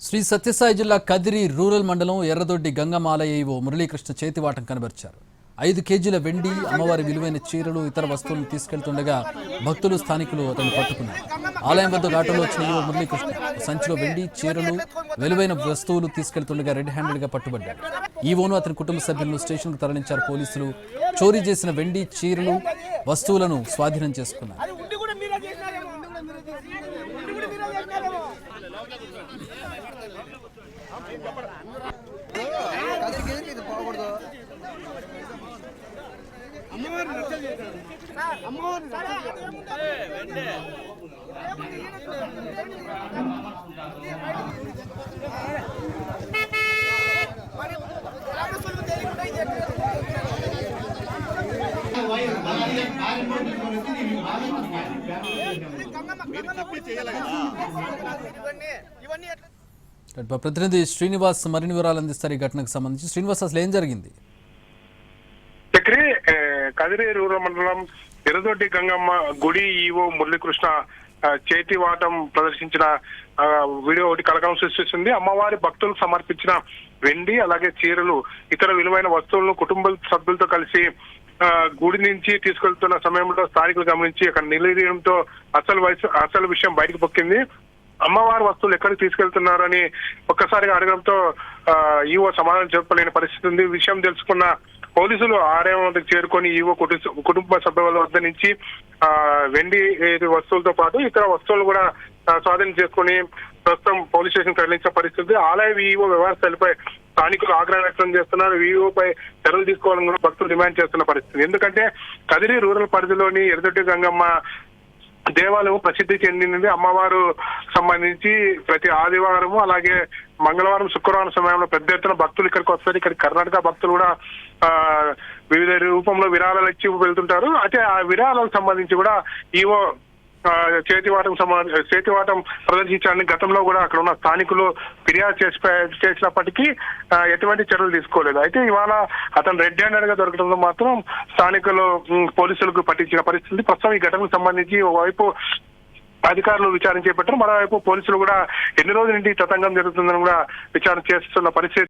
శ్రీ సత్యసాయి జిల్లా కదిరి రూరల్ మండలం ఎర్రదొడ్డి గంగమాలయ ఈవో మురళీకృష్ణ చేతివాటం కనబరిచారు. 5 కేజీల వెండి, అమ్మవారి విలువైన చీరలు, ఇతర వస్తువులను తీసుకెళ్తుండగా భక్తులు, స్థానికులు అతన్ని పట్టుకున్నారు. ఆలయం వద్ద ఆటోలో వచ్చిన ఈవో మురళీకృష్ణ సంచిలో వెండి, చీరలు, విలువైన వస్తువులు తీసుకెళ్తుండగా రెడ్ హ్యాండెడ్ గా పట్టుబడ్డాడు. ఈవోను అతని కుటుంబ సభ్యులను స్టేషన్కు తరలించారు పోలీసులు. చోరీ చేసిన వెండి, చీరలు, వస్తువులను స్వాధీనం చేసుకున్నారు. ప్రతినిధి శ్రీనివాస్ మరిన్ని వివరాలు అందిస్తారు ఈ ఘటనకు సంబంధించి. శ్రీనివాస్, అసలు ఏం జరిగింది? చక్రి, కదిరి రూరల్ మండలం ఎర్రదొడ్డి గంగమ్మ గుడి ఈవో మురళీకృష్ణ చేతివాటం ప్రదర్శించిన వీడియో ఒకటి కలకలం సృష్టిస్తుంది. అమ్మవారి భక్తులకు సమర్పించిన వెండి, అలాగే చీరలు, ఇతర విలువైన వస్తువులను కుటుంబ సభ్యులతో కలిసి గుడి నుంచి తీసుకెళ్తున్న సమయంలో స్థానికులు గమనించి అక్కడ నిలదీయడంతో అసలు విషయం బయటకు పొక్కింది. అమ్మవారి వస్తువులు ఎక్కడికి తీసుకెళ్తున్నారని ఒక్కసారిగా అడగడంతో ఈవో సమాధానం చెప్పలేని పరిస్థితి ఉంది. విషయం తెలుసుకున్న పోలీసులు ఆలయం వద్దకు చేరుకొని ఈవో కుటుంబ సభ్యుల వద్ద నుంచి వెండి వస్తువులతో పాటు ఇతర వస్తువులు కూడా స్వాధీనం చేసుకుని ప్రస్తుతం పోలీస్ స్టేషన్ తరలించిన పరిస్థితి. ఆలయ ఈవో వ్యవహార స్థలిపై స్థానికులు ఆగ్రహం వ్యక్తం చేస్తున్నారు. ఈవోపై చర్యలు తీసుకోవాలని కూడా భక్తులు డిమాండ్ చేస్తున్న పరిస్థితి. ఎందుకంటే కదిరి రూరల్ పరిధిలోని ఎర్రదొడ్డి గంగమ్మ దేవాలయం ప్రసిద్ధి చెందినది. అమ్మవారు సంబంధించి ప్రతి ఆదివారము, అలాగే మంగళవారం, శుక్రవారం సమయంలో పెద్ద ఎత్తున భక్తులు ఇక్కడికి వస్తారు. ఇక్కడ కర్ణాటక భక్తులు కూడా వివిధ రూపంలో విరాళాలు ఇచ్చి వెళ్తుంటారు. అయితే ఆ విరాళాలకు సంబంధించి కూడా ఈవో చేతివాటం ప్రదర్శించాలని గతంలో కూడా అక్కడ ఉన్న స్థానికులు ఫిర్యాదు చేసినప్పటికీ ఎటువంటి చర్యలు తీసుకోలేదు. అయితే ఇవాళ అతను రెడ్ హ్యాండెడ్ గా దొరకడంలో మాత్రం స్థానికులు పోలీసులకు పట్టించిన పరిస్థితి. ప్రస్తుతం ఈ ఘటనకు సంబంధించి ఓవైపు అధికారులు విచారణ చేపట్టారు, మరోవైపు పోలీసులు కూడా ఎన్ని రోజుల నుండి తతంగం జరుగుతుందని కూడా విచారణ చేస్తున్న పరిస్థితి.